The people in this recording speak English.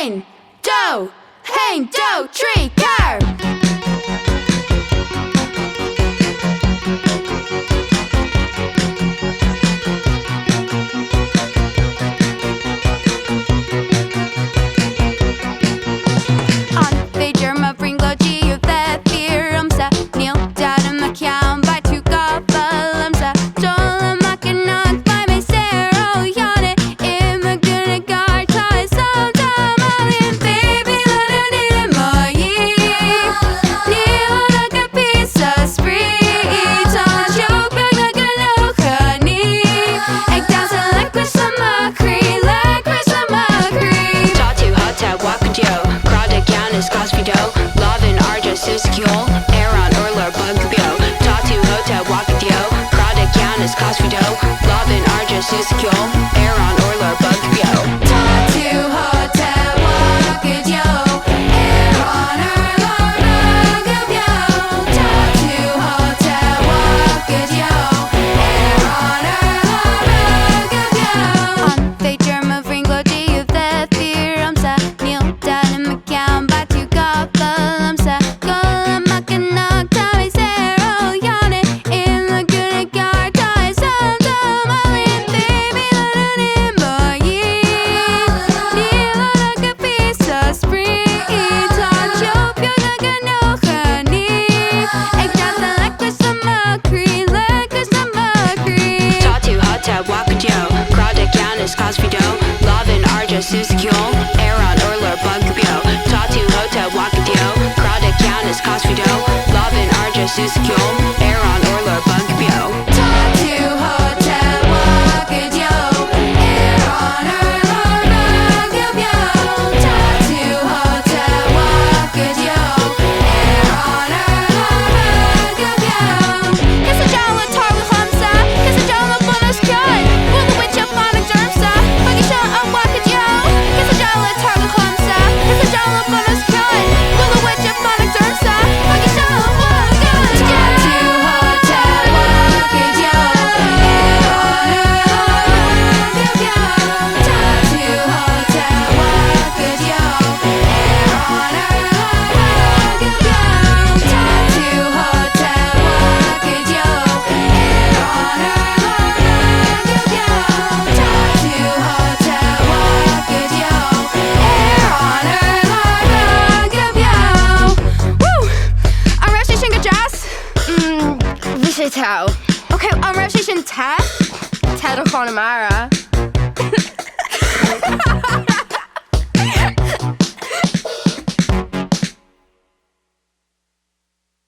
hAon, do, hAon, do, tree, gearr. féidir má bhrionglóidí bheith fíor dhomsa, níl dabht amach cheann by tú gafa liomsa. Dul amach anocht by my saor hAon Mhac Go Deo táim álainn baby le naoi. Níl a píósa spraoi teocht beagnach anocha ag damhsa lecras amach Lovin arja suskiol, hAon urlar bugabio. Tatu hota wakadio, krada kianis cosfido. Lovin arja suskiol, hAon urlar bugabio. Tatu hota wakadio, hAon urlar bugabio. Tatu hota wakadio, hAon urlar bugabio. féidir má bhrionglóidí bheith fíor dhomsa, níl dabht amach cheann by tú gafa liomsa. Dul amach anocht by my saor hAon Mhac Go Deo táim álainn baby le naoi. Níl a píósa spraoi teocht beagnach anocha ag damhsa lecras amach Tatu hota wakadio, krada kianis cosfido. Lovin arja suskiol, hAon urlar bugabio. Tatu hota wakadio, krada kianis cosfido. Lovin arja suskiol, hAon urlar bugabio. Tatu hota wakadio, hAon urlar bugabio. Tatu hota wakadio, hAon urlar bugabio. Cos a jala tar with dhomsa, cos a jala bonus cheann. Will the witch up on a dhomsa, buggy shot on wakadio. Cos a jala tar with dhomsa, cos a jala bonus cheann. Will the witch up on a dhomsa, buggy shot on wakadio. Tatu hota wakadio, hAon urlar bugabio. Tatu hota wakadio, hAon urlar bugabio. Tatu hota wakadio, hAon urlar bugabio. Tatu hota wakadio, hAon urlar bugabio. Woo! An raibh sé sin go jazz? Bhí sé tá. Okay, an raibh sé sin te? Te do Connemara.